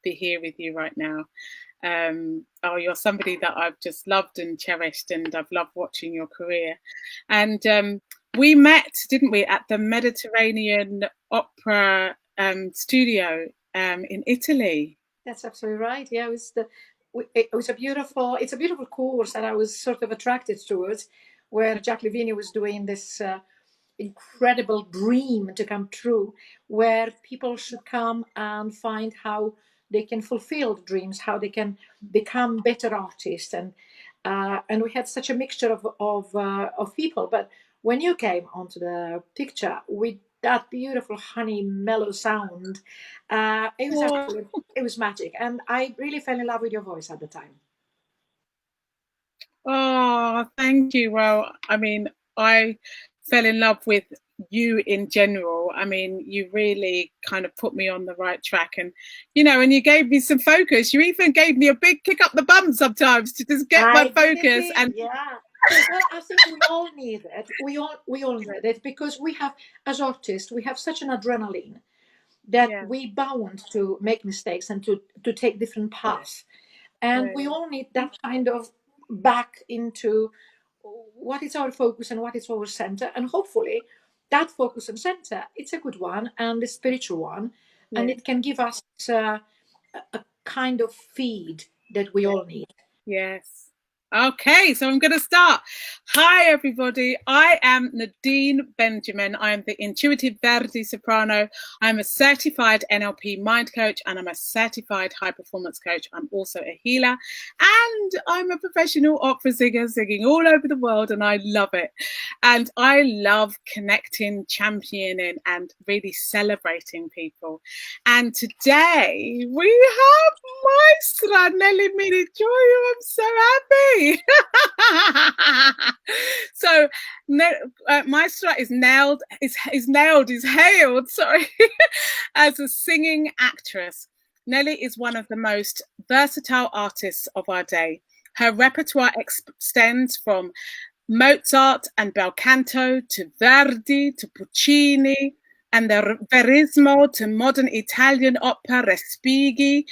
be here with you right now. Oh, you're somebody that I've just loved and cherished, and I've loved watching your career. And we met, didn't we, at the Mediterranean Opera studio in Italy? That's absolutely right. Yeah, it was a beautiful course that I was sort of attracted towards, where Jack Livini was doing this incredible dream to come true, where people should come and find how they can fulfill the dreams, how they can become better artists, and we had such a mixture of people. But when you came onto the picture with that beautiful honey mellow sound, it was magic, and I really fell in love with your voice at the time. Oh, thank you. Well, I mean, I fell in love with you in general. I mean, you really kind of put me on the right track, and and you gave me some focus. You even gave me a big kick up the bum sometimes to just get my focus. And yeah, well, I think we all need it. We all need it, because we have, as artists, we have such an adrenaline that we bound to make mistakes and to take different paths, and we all need that kind of back into what is our focus and what is our center, and hopefully that focus and center, it's a good one and a spiritual one, and it can give us a kind of feed that we all need. Yes. Okay, so I'm going to start. Hi, everybody. I am Nadine Benjamin. I am the intuitive Verdi soprano. I'm a certified NLP mind coach, and I'm a certified high performance coach. I'm also a healer, and I'm a professional opera singer, singing all over the world, and I love it. And I love connecting, championing, and really celebrating people. And today we have Maestra Nelly Miricioiu. I'm so happy. So Maestra is hailed as a singing actress. Nelly is one of the most versatile artists of our day. Her repertoire extends from Mozart and bel canto to Verdi to Puccini and the verismo to modern Italian opera, Respighi,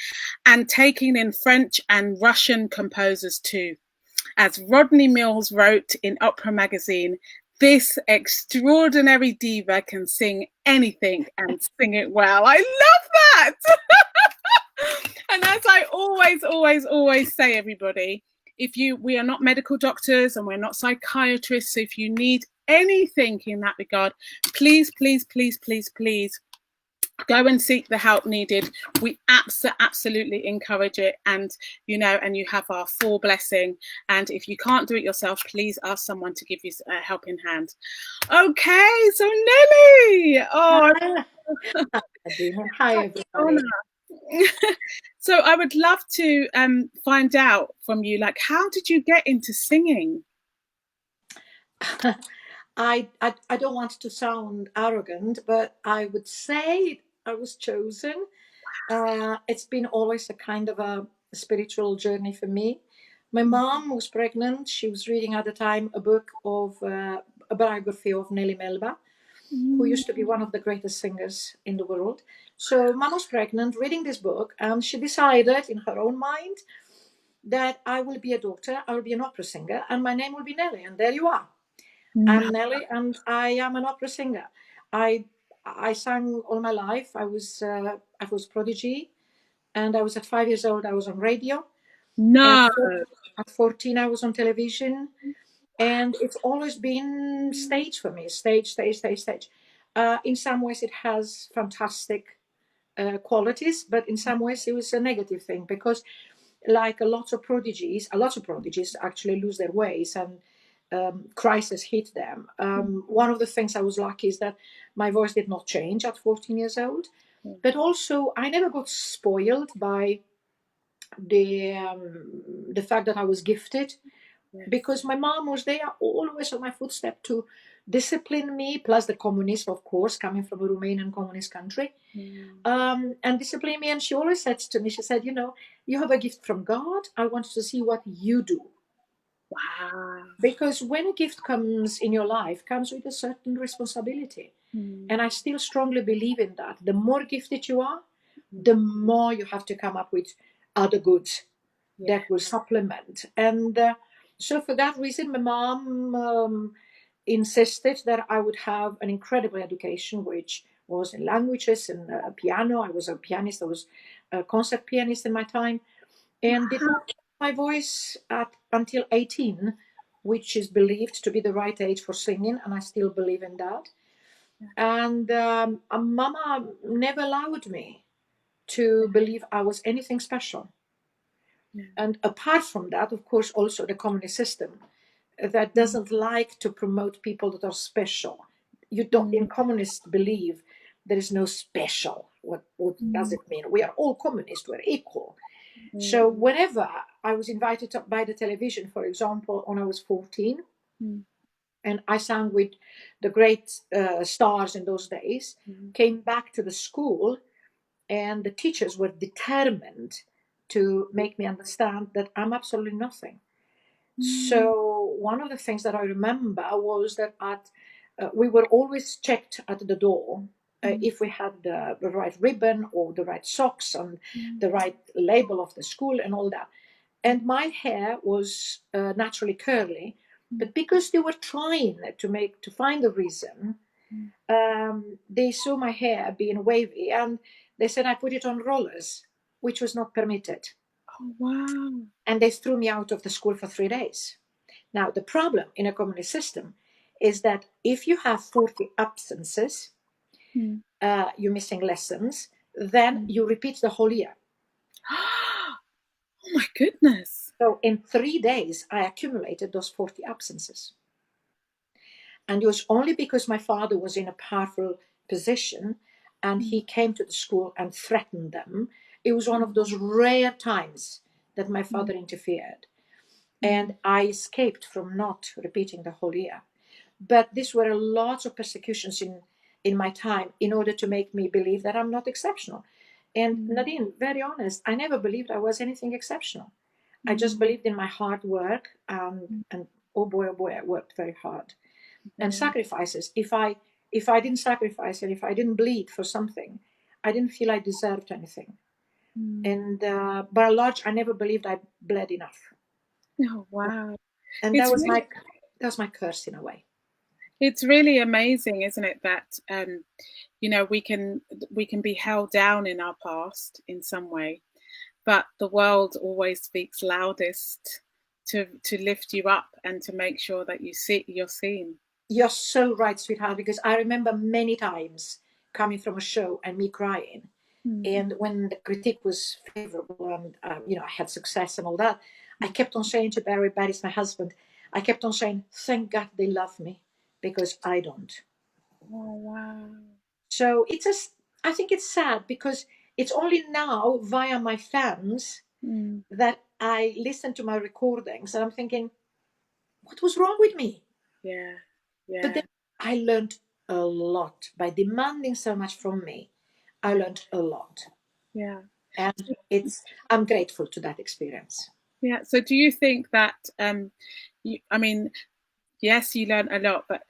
and taking in French and Russian composers too. As Rodney Milnes wrote in Opera magazine, this extraordinary diva can sing anything and sing it well. I love that. And as I always say, everybody, we are not medical doctors and we're not psychiatrists. So if you need anything in that regard, please go and seek the help needed. We absolutely encourage it, and you have our full blessing. And if you can't do it yourself, please ask someone to give you a helping hand. Okay, so Nelly. Oh, hi everybody. So I would love to find out from you, like, how did you get into singing? I don't want to sound arrogant, but I would say I was chosen. It's been always a kind of a spiritual journey for me. My mom was pregnant. She was reading at the time a book of a biography of Nelly Melba, who used to be one of the greatest singers in the world. So mom was pregnant, reading this book, and she decided in her own mind that I will be a doctor, I will be an opera singer, and my name will be Nelly. And there you are. I'm Nelly, and I am an opera singer. I sang all my life. I was prodigy, and I was at 5 years old. I was on radio. No. At 14, I was on television, and it's always been stage for me. Stage. In some ways, it has fantastic qualities, but in some ways, it was a negative thing, because, like a lot of prodigies actually lose their ways, and crisis hit them. One of the things I was lucky is that my voice did not change at 14 years old, but also I never got spoiled by the fact that I was gifted, because my mom was there always on my footstep to discipline me, plus the communism, of course, coming from a Romanian communist country, and discipline me. And she always said to me, she said, you have a gift from God. I want to see what you do. Wow. Because when a gift comes in your life, comes with a certain responsibility. And I still strongly believe in that. The more gifted you are, the more you have to come up with other goods Yeah. that will supplement. And so for that reason, my mom insisted that I would have an incredible education, which was in languages and piano. I was a pianist. I was a concert pianist in my time, and did not keep my voice until 18, which is believed to be the right age for singing, and I still believe in that. And Mama never allowed me to believe I was anything special. And apart from that, of course, also the communist system that doesn't like to promote people that are special. You don't, in communist believe there is no special. What does it mean? We are all communists, we're equal. So whenever I was invited by the television, for example, when I was 14, and I sang with the great stars in those days, came back to the school, and the teachers were determined to make me understand that I'm absolutely nothing. So one of the things that I remember was that we were always checked at the door if we had the right ribbon or the right socks and the right label of the school and all that. And my hair was naturally curly, but because they were trying to find a reason, they saw my hair being wavy, and they said I put it on rollers, which was not permitted. Oh, wow. And they threw me out of the school for 3 days. Now, the problem in a communist system is that if you have 40 absences, you're missing lessons, then you repeat the whole year. Oh my goodness. So in 3 days, I accumulated those 40 absences. And it was only because my father was in a powerful position and he came to the school and threatened them. It was one of those rare times that my father interfered. And I escaped from not repeating the whole year. But these were lots of persecutions in my time in order to make me believe that I'm not exceptional. And Nadine, very honest, I never believed I was anything exceptional. I just believed in my hard work, and oh boy, I worked very hard. And sacrifices. If I didn't sacrifice and if I didn't bleed for something, I didn't feel I deserved anything. And by and large, I never believed I bled enough. Oh, wow. And that was my curse in a way. It's really amazing, isn't it, that we can be held down in our past in some way, but the world always speaks loudest to lift you up and to make sure that you're seen. You're so right, sweetheart, because I remember many times coming from a show and me crying. And when the critique was favorable and I had success and all that, I kept on saying to Barry's my husband, I kept on saying, thank God they love me, because I don't. Oh, wow. So I think it's sad because it's only now via my fans that I listen to my recordings and I'm thinking, what was wrong with me? Yeah. But then I learned a lot by demanding so much from me. I learned a lot. Yeah. And I'm grateful to that experience. Yeah. So do you think that, yes, you learned a lot, but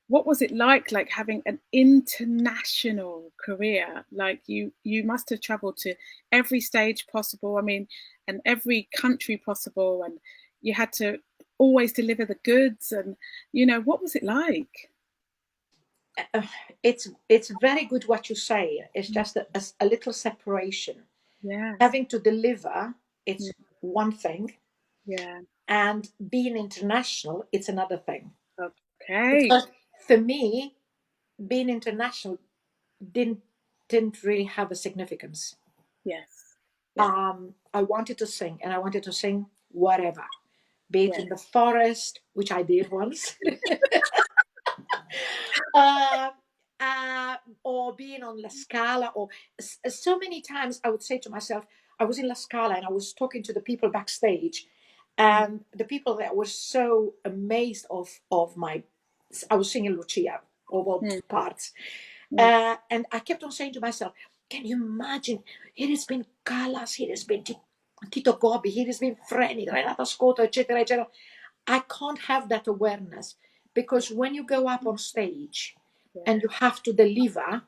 what was it like having an international career? Like you must have traveled to every stage possible, and every country possible, and you had to always deliver the goods, and what was it like? It's very good what you say. It's just a little separation. Yeah. Having to deliver, it's one thing. Yeah. And being international, it's another thing. Okay. Because for me, being international didn't really have a significance. Yes. Yeah. I wanted to sing, and I wanted to sing whatever, be it in the forest, which I did once, or being on La Scala, or so many times I would say to myself, I was in La Scala and I was talking to the people backstage, and the people that were so amazed of I was singing Lucia of all parts, and I kept on saying to myself, can you imagine? Here has been Callas, here has been Tito Gobbi, here has been Freni, Renato Scotto, etc., etc. I can't have that awareness, because when you go up on stage and you have to deliver,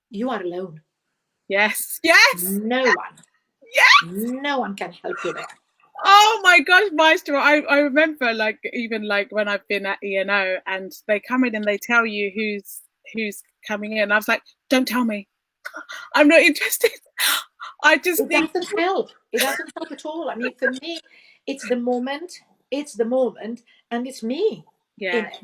you are alone. Yes. Yes. No one. Yes. No one can help you there. Oh my gosh, Maestro. I remember like even like when I've been at ENO and they come in and they tell you who's coming in. I was like, don't tell me. I'm not interested. I just It need doesn't help. It doesn't help at all. I mean, for me, it's the moment. It's the moment, and it's me in yeah. it.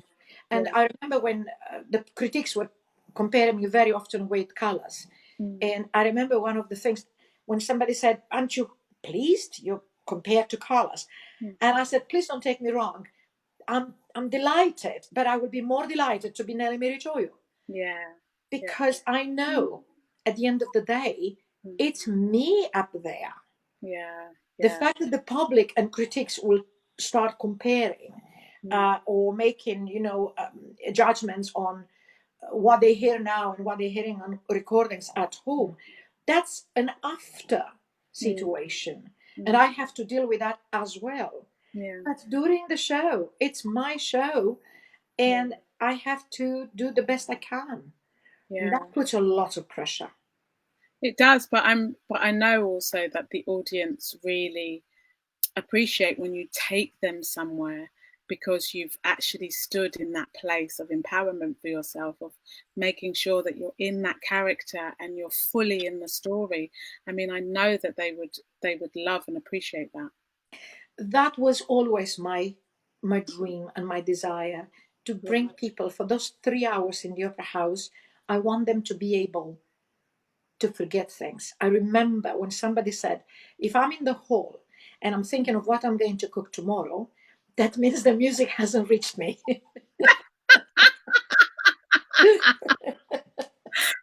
And Yeah. I remember when the critics were comparing me very often with Callas. Mm. And I remember one of the things when somebody said, "Aren't you pleased? You're compared to Callas." Mm. And I said, "Please don't take me wrong. I'm delighted, but I would be more delighted to be Nelly Miricioiu Yeah. Yeah. because I know at the end of the day, Mm. it's me up there. Yeah. The Yeah. fact that the public and critics will start comparing or making, judgments on what they hear now and what they're hearing on recordings at home, that's an after Mm. situation. And Mm. I have to deal with that as well. Yeah. But during the show, it's my show, and I have to do the best I can. And Yeah. that puts a lot of pressure. It does, but I know also that the audience really appreciate when you take them somewhere because you've actually stood in that place of empowerment for yourself, of making sure that you're in that character and you're fully in the story. I mean, I know that they would love and appreciate that. That was always my dream and my desire to Yeah. bring people for those 3 hours in the opera house. I want them to be able to forget things. I remember when somebody said, if I'm in the hall and I'm thinking of what I'm going to cook tomorrow, that means the music hasn't reached me.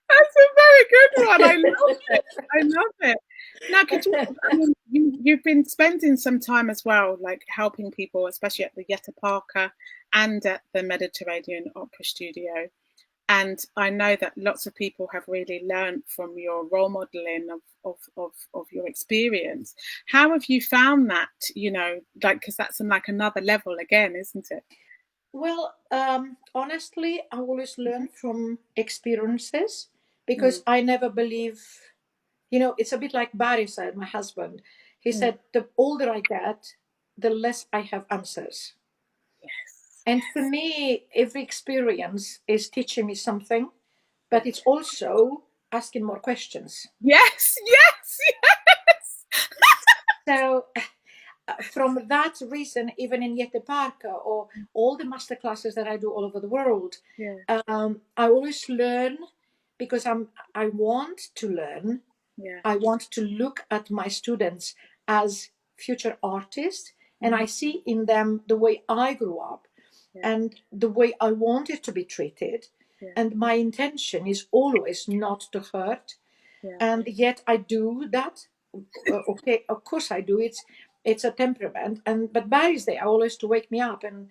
That's a very good one. I love it. I love it. Now, could you? I mean, you've been spending some time as well, like helping people, especially at the Yetta Parker and at the Mediterranean Opera Studio. And I know that lots of people have really learned from your role modeling of your experience. How have you found that? Like because that's like another level again, isn't it? Well, honestly, I always learn from experiences Mm, because I never believe, it's a bit like Barry said, my husband. He mm. said, the older I get, the less I have answers. Yes, And for me, every experience is teaching me something, but it's also asking more questions. yes, yes, yes. So, from that reason, even in Yette Parker or all the master classes that I do all over the world, Yeah, I always learn because I want to learn. yeah, I want to look at my students as future artists, and I see in them the way I grew up yeah, and the way I wanted to be treated. yeah, And my intention is always not to hurt. yeah, And yet I do that. Okay, of course I do. It's a temperament. And but Barry's there always to wake me up, and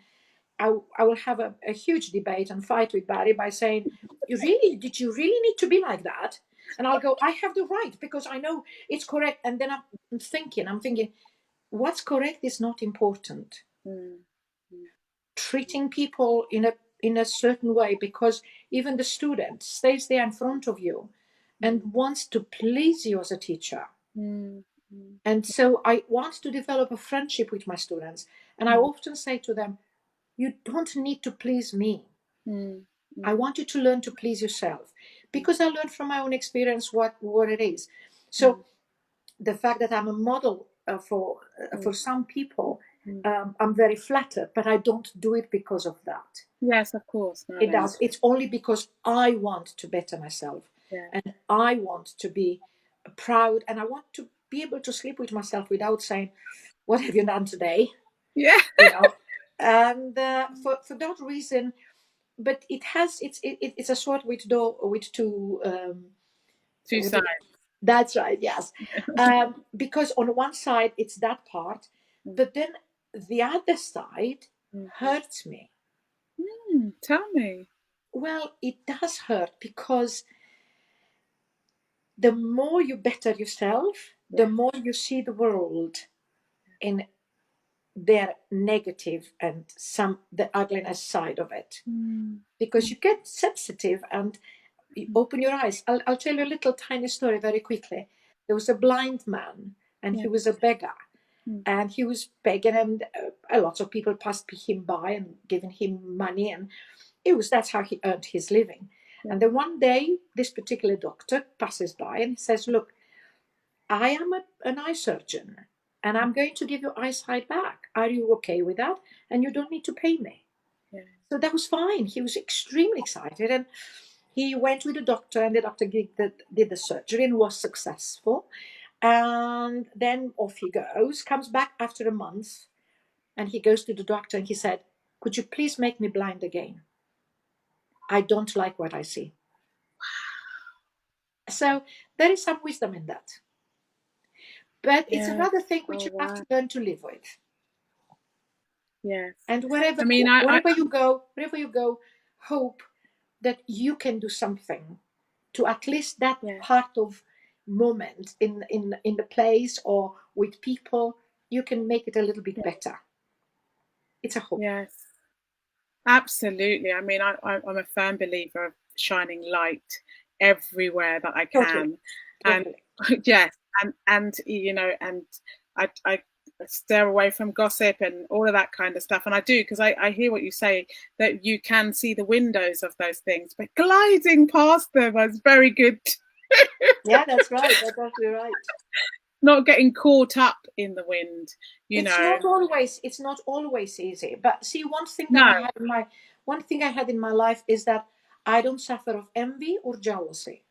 I will have a huge debate and fight with Barry by saying, did you really need to be like that? And I'll go, I have the right because I know it's correct. And then I'm thinking, what's correct is not important. mm, mm, Treating people in a certain way because even the student stays there in front of you and wants to please you as a teacher. mm, mm, And so I want to develop a friendship with my students. And I mm, often say to them, you don't need to please me. mm, I mm, want you to learn to please yourself because I learned from my own experience what it is. mm, So the fact that I'm a model mm, for some people, mm. I'm very flattered, but I don't do it because of that. Yes, of course. No, It no. does. It's only because I want to better myself, Yeah, and I want to be proud, and I want to be able to sleep with myself without saying, "What have you done today?" yeah. You know. And for that reason, but it's a sword with two Two with, sides. that's right, yes. Because on one side it's that part, Mm, but then the other side mm. hurts me. Tell me. Well, it does hurt because the more you better yourself, the Yeah. more you see the world in their negative and some the ugliness side of it. Mm, Because you get sensitive and open your eyes. I'll tell you a little tiny story very quickly. There was a blind man, and he was a beggar. And he was begging, and a lot of people passed him by and giving him money, and that's how he earned his living. And then one day, this particular doctor passes by and says, "Look, I am an eye surgeon, and I'm going to give your eyesight back. Are you okay with that? And you don't need to pay me." So that was fine. He was extremely excited, and he went with the doctor, and the doctor did the surgery and was successful. And then off he goes, comes back after a month, and he goes to the doctor and he said, "Could you please make me blind again? I don't like what I see." So there is some wisdom in that. But it's another thing which you have to learn to live with. Yes. And wherever you go, hope that you can do something to at least that part of moment in the place or with people, you can make it a little bit better. It's a hope. Yes, absolutely. I mean, I'm a firm believer of shining light everywhere that I can. Totally. And yes, and you know, and I steer away from gossip and all of that kind of stuff. And I do, because I hear what you say, that you can see the windows of those things, but gliding past them is very good. Yeah, that's right. That's absolutely right. Not getting caught up in the wind, It's not always easy. But see, one thing I had in my life is that I don't suffer of envy or jealousy.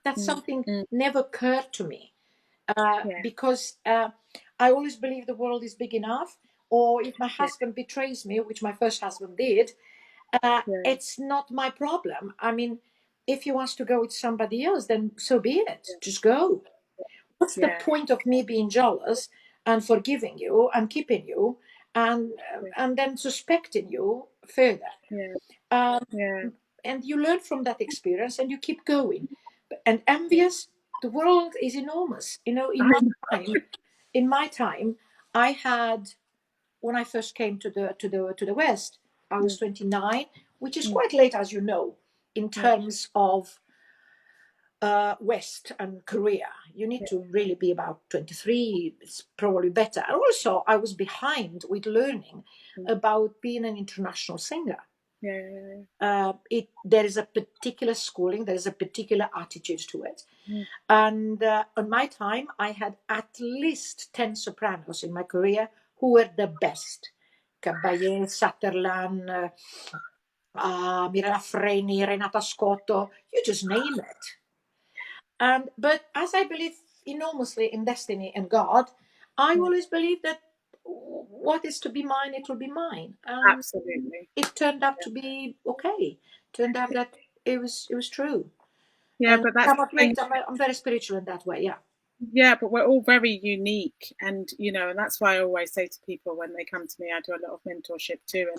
That's something never occurred to me. Because I always believe the world is big enough, or if my husband betrays me, which my first husband did, it's not my problem. I mean, if he wants to go with somebody else, then so be it. Just go. What's the point of me being jealous and forgiving you and keeping you and then suspecting you further? And you learn from that experience and you keep going. And envious, the world is enormous. You know, in my time, I had, when I first came to the West, I was 29, which is quite late, as you know, in terms of West and Korea. You need to really be about 23. It's probably better. And also, I was behind with learning about being an international singer. There is a particular schooling, there is a particular attitude to it. And on my time, I had at least 10 sopranos in my career who were the best. Caballé, Sutherland, Mirella Freni, Renata Scotto, you just name it. But as I believe enormously in destiny and God, I always believe that what is to be mine, it will be mine. Absolutely. It turned out to be okay. Turned out that it was true. Yeah, but that's I'm very spiritual in that way. Yeah. Yeah, but we're all very unique, and you know, and that's why I always say to people when they come to me, I do a lot of mentorship too,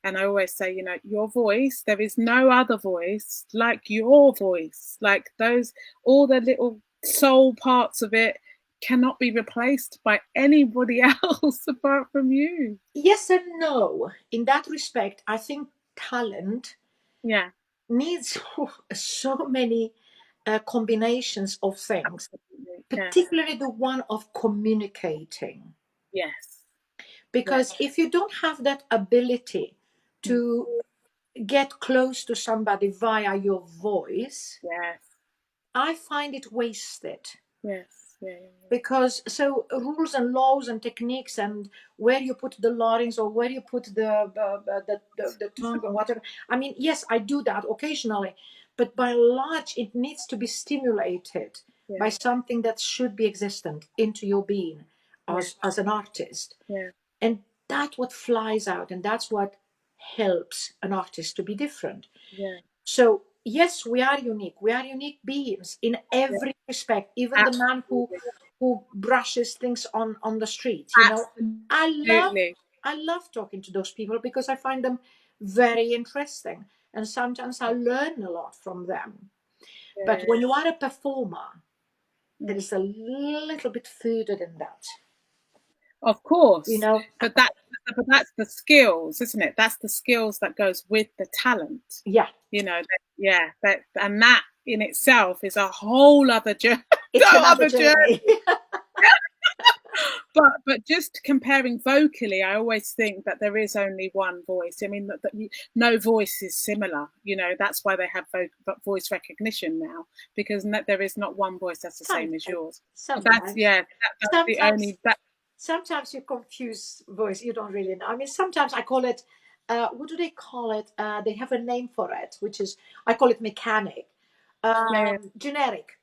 and I always say, you know, your voice, there is no other voice like your voice. Like those, all the little soul parts of it cannot be replaced by anybody else apart from you. Yes and no. In that respect, I think talent needs so many combinations of things, particularly the one of communicating. Yes. Because if you don't have that ability to get close to somebody via your voice, I find it wasted. Because so rules and laws and techniques and where you put the larynx or where you put the tongue or whatever. I mean, yes, I do that occasionally, but by and large, it needs to be stimulated by something that should be existent into your being as an artist. And that's what flies out, and that's what helps an artist to be different. So yes, we are unique. We are unique beings in every respect. Even the man who brushes things on the street. You know, I love talking to those people because I find them very interesting, and sometimes I learn a lot from them. But when you are a performer, there is a little bit further than that. Of course, you know. But but that's the skills, isn't it? That's the skills that goes with the talent. Yeah. You know, and that in itself is a whole other journey. It's another journey. But just comparing vocally, I always think that there is only one voice. I mean, no voice is similar. You know, that's why they have voice recognition now, because there is not one voice that's the same as yours. That's the only. Sometimes you confuse voice. You don't really know. I mean, sometimes I call it. What do they call it? They have a name for it, which is I call it mechanic, generic.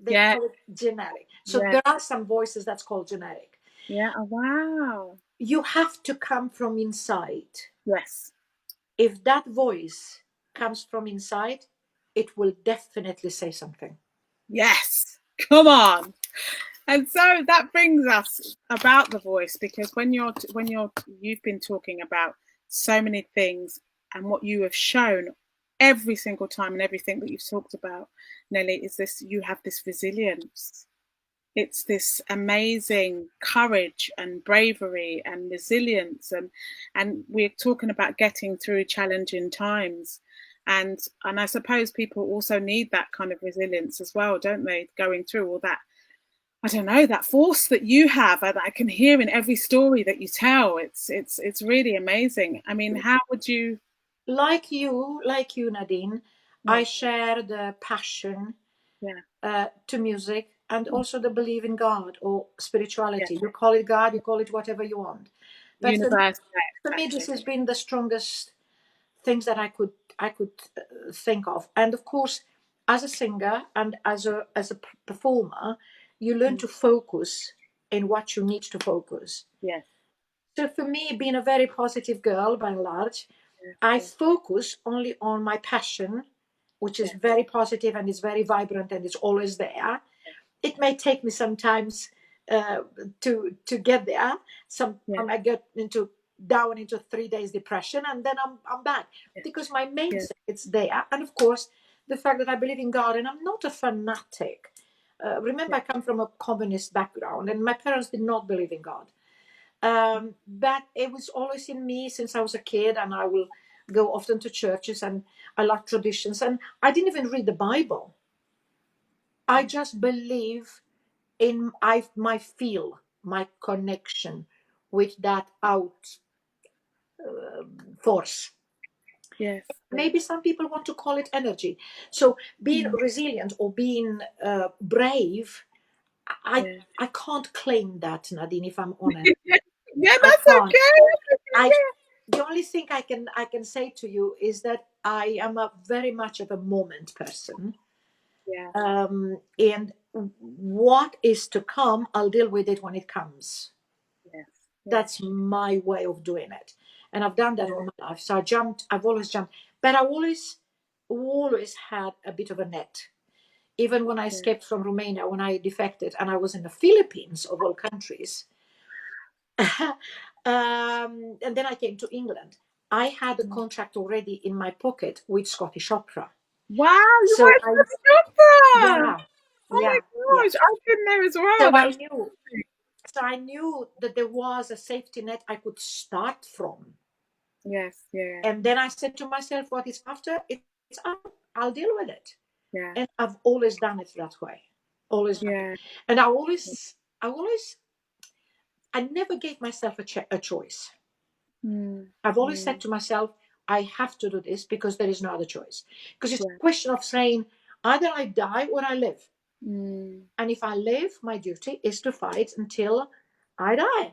They call it generic. So there are some voices that's called generic. Yeah. Oh, wow. You have to come from inside. Yes. If that voice comes from inside, it will definitely say something. Yes. Come on. And so that brings us about the voice, because you've been talking about so many things, and what you have shown every single time and everything that you've talked about, Nelly, is this: you have this resilience. It's this amazing courage and bravery and resilience, and we're talking about getting through challenging times, and I suppose people also need that kind of resilience as well, don't they? Going through all that, I don't know, that force that you have, that I can hear in every story that you tell. It's really amazing. I mean, how would you? Like you, Nadine, I share the passion to music, and also the belief in God or spirituality. You call it God, you call it whatever you want. But for me, this has been the strongest things that I could think of. And of course, as a singer and as a performer, you learn to focus in what you need to focus. Yes. So for me, being a very positive girl by and large, I focus only on my passion, which is very positive and is very vibrant and it's always there. It may take me sometimes to get there. I might get down into 3 days depression, and then I'm back, because my main thing it's there. And of course, the fact that I believe in God, and I'm not a fanatic. Remember, I come from a communist background, and my parents did not believe in God. But it was always in me since I was a kid, and I will go often to churches, and I love traditions, and I didn't even read the Bible. I just believe in my feel, my connection with that out force. Yes. Maybe some people want to call it energy. So being resilient or being brave, I can't claim that, Nadine, if I'm honest. That's okay. The only thing I can say to you is that I am a very much of a moment person. And what is to come, I'll deal with it when it comes. That's my way of doing it, and I've done that all my life. So I've always jumped, but I always had a bit of a net. Even when I escaped from Romania, when I defected, and I was in the Philippines of all countries, and then I came to England. I had a contract already in my pocket with Scottish Opera. Wow, you were Scottish Opera! Oh my gosh, I've been there as well. So I knew that there was a safety net I could start from. Yes, And then I said to myself, what is after? It's up. I'll deal with it. Yeah. And I've always done it that way. Always. And I never gave myself a choice. I've always said to myself, I have to do this because there is no other choice. Because it's a question of saying, either I die or I live. And if I live, my duty is to fight until I die.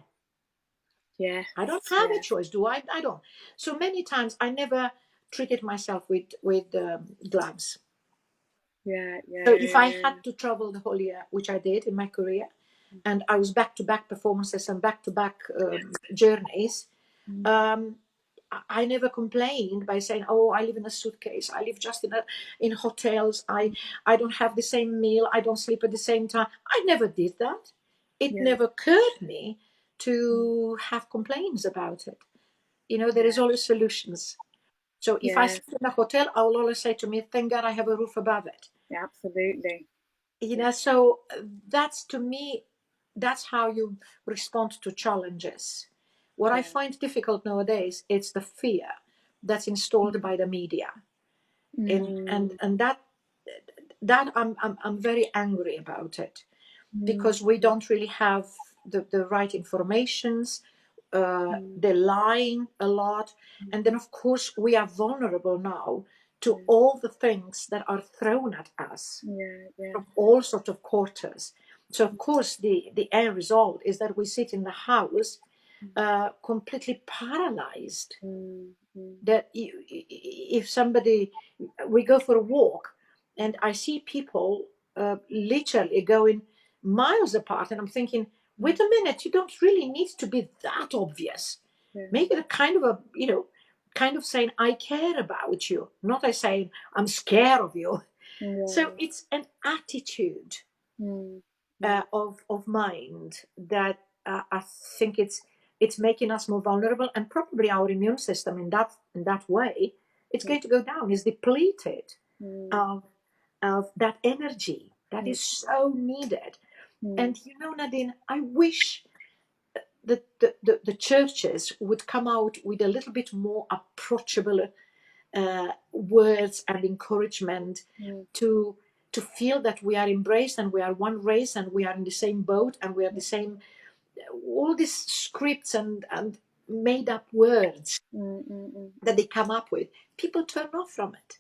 I don't have a choice, do I? I don't. So many times I never treated myself with gloves. So if I had to travel the whole year, which I did in my career, and I was back-to-back performances and back-to-back journeys, I never complained by saying, oh, I live in a suitcase, I live just in hotels, I don't have the same meal, I don't sleep at the same time. I never did that. It never occurred me to have complaints about it. There is always solutions. So if I sleep in a hotel, I will always say to me, thank God I have a roof above it. Absolutely. So that's, to me, that's how you respond to challenges. What I find difficult nowadays, it's the fear that's installed by the media. And that I'm very angry about it, because we don't really have the right informations. They're lying a lot, and then of course we are vulnerable now to all the things that are thrown at us from all sorts of quarters. So of course the end result is that we sit in the house completely paralyzed. That if somebody, we go for a walk and I see people literally going miles apart, and I'm thinking, wait a minute, you don't really need to be that obvious. Make it a kind of a, kind of saying, I care about you, not I saying, I'm scared of you. So it's an attitude of mind that I think it's making us more vulnerable, and probably our immune system in that way, it's going to go down. It's depleted of that energy that is so needed. And Nadine, I wish that the churches would come out with a little bit more approachable words and encouragement to feel that we are embraced and we are one race and we are in the same boat and we are the same. All these scripts and made up words that they come up with, people turn off from it.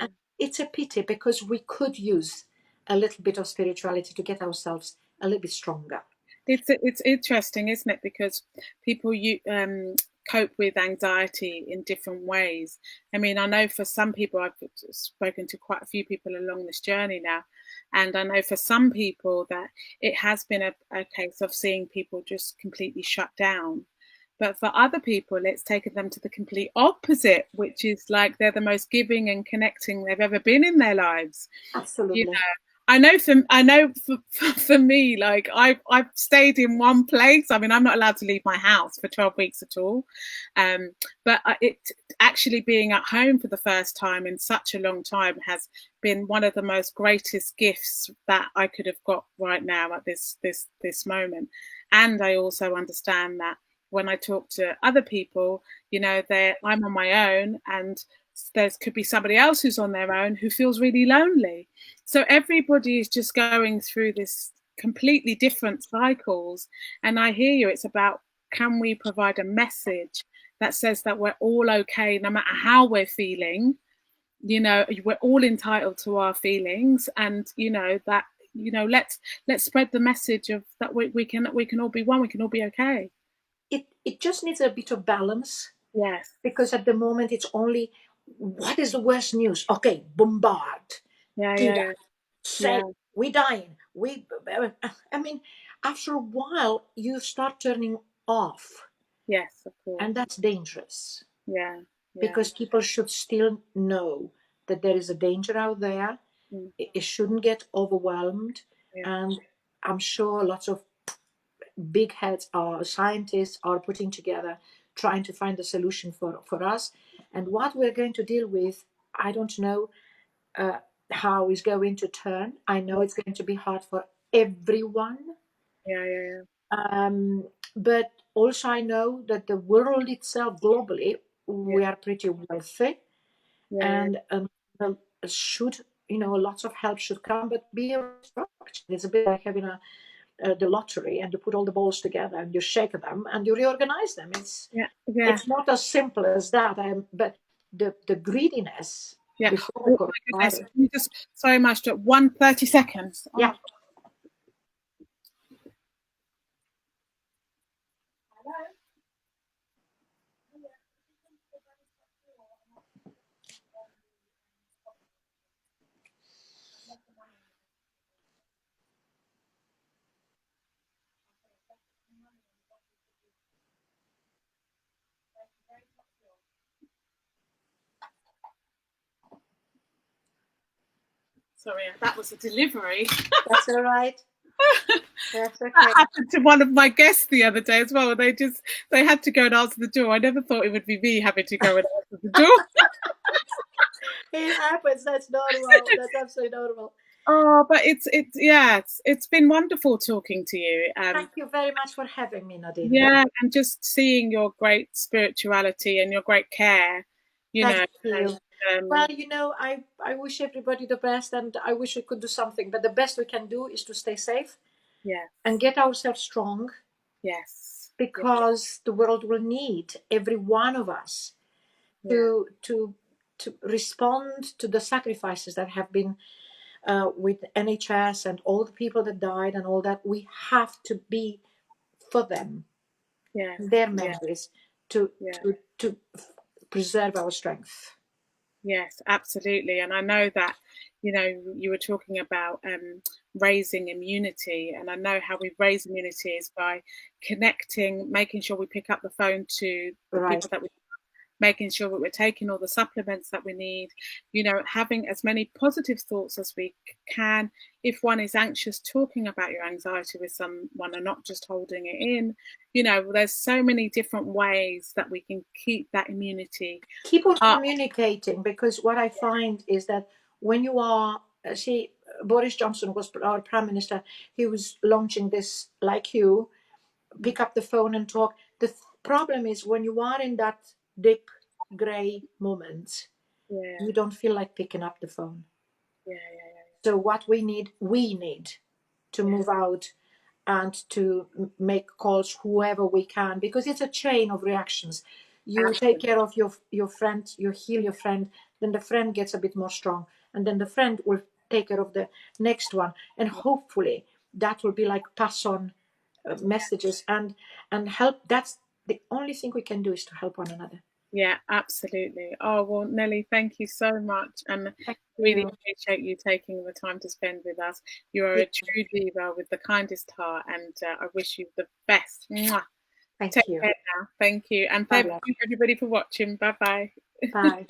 And it's a pity, because we could use a little bit of spirituality to get ourselves a little bit stronger. It's interesting, isn't it? Because people cope with anxiety in different ways. I mean, I know for some people, I've spoken to quite a few people along this journey now, and I know for some people that it has been a case of seeing people just completely shut down. But for other people, it's taken them to the complete opposite, which is like they're the most giving and connecting they've ever been in their lives. Absolutely. I know for me, like I've stayed in one place. I mean, I'm not allowed to leave my house for 12 weeks at all. But it actually being at home for the first time in such a long time has been one of the most greatest gifts that I could have got right now at this moment. And I also understand that when I talk to other people, I'm on my own, and there could be somebody else who's on their own who feels really lonely. So everybody is just going through this completely different cycles. And I hear you, it's about, can we provide a message that says that we're all okay, no matter how we're feeling? We're all entitled to our feelings, and that let's spread the message of that we can all be one, we can all be okay. It just needs a bit of balance. Yes. Because at the moment it's only, what is the worst news? Okay, bombard. Say, we're dying. I mean, after a while, you start turning off. Yes, of course. And that's dangerous. Yeah. Because people should still know that there is a danger out there. It shouldn't get overwhelmed. And I'm sure lots of big heads or scientists are putting together, trying to find a solution for us. And what we're going to deal with, I don't know how it's going to turn. I know it's going to be hard for everyone. But also I know that the world itself, globally, we are pretty wealthy. And should, lots of help should come, but be a structure. It's a bit like having the lottery, and you put all the balls together and you shake them and you reorganize them. It's not as simple as that. But the greediness. Oh my goodness. You just, sorry, Master, 30 seconds. Yeah. Sorry, that was a delivery. That's all right. That's okay. That happened to one of my guests the other day as well. They had to go and answer the door. I never thought it would be me having to go and answer the door. It happens. That's normal. That's absolutely normal. Oh, but it's been wonderful talking to you. Thank you very much for having me, Nadine. Yeah, and just seeing your great spirituality and your great care, you Thank know. you. And, Well, I wish everybody the best, and I wish we could do something. But the best we can do is to stay safe yes, and get ourselves strong, yes, yeah, because the world will need every one of us yeah, to respond to the sacrifices that have been with NHS and all the people that died and all that. We have to be for them, yes, their yeah, memories, to yeah. to preserve our strength. Yes, absolutely. And I know that, you were talking about raising immunity, and I know how we raise immunity is by connecting, making sure we pick up the phone to the Right. people that we, making sure that we're taking all the supplements that we need, having as many positive thoughts as we can. If one is anxious, talking about your anxiety with someone and not just holding it in. There's so many different ways that we can keep that immunity Keep on up. communicating, because what I find is that when you are, see, Boris Johnson was our prime minister. He was launching this, like you, pick up the phone and talk. The problem is when you are in that deep gray moment, Yeah, you don't feel like picking up the phone. yeah, yeah, So what we need to yeah, move out and to make calls whoever we can, because it's a chain of reactions. yeah, You take absolutely. care of your friend, you heal your friend, then the friend gets a bit more strong, and then the friend will take care of the next one, and hopefully that will be like pass on messages and help. That's the only thing we can do, is to help one another. Yeah, absolutely. Oh, well, Nelly, thank you so much. And Thank really you. appreciate you taking the time to spend with us. You are a true diva with the kindest heart, and I wish you the best. Mwah. Take Thank you. care now. Thank you. And thank Bye. you, everybody, for watching. Bye bye. Bye.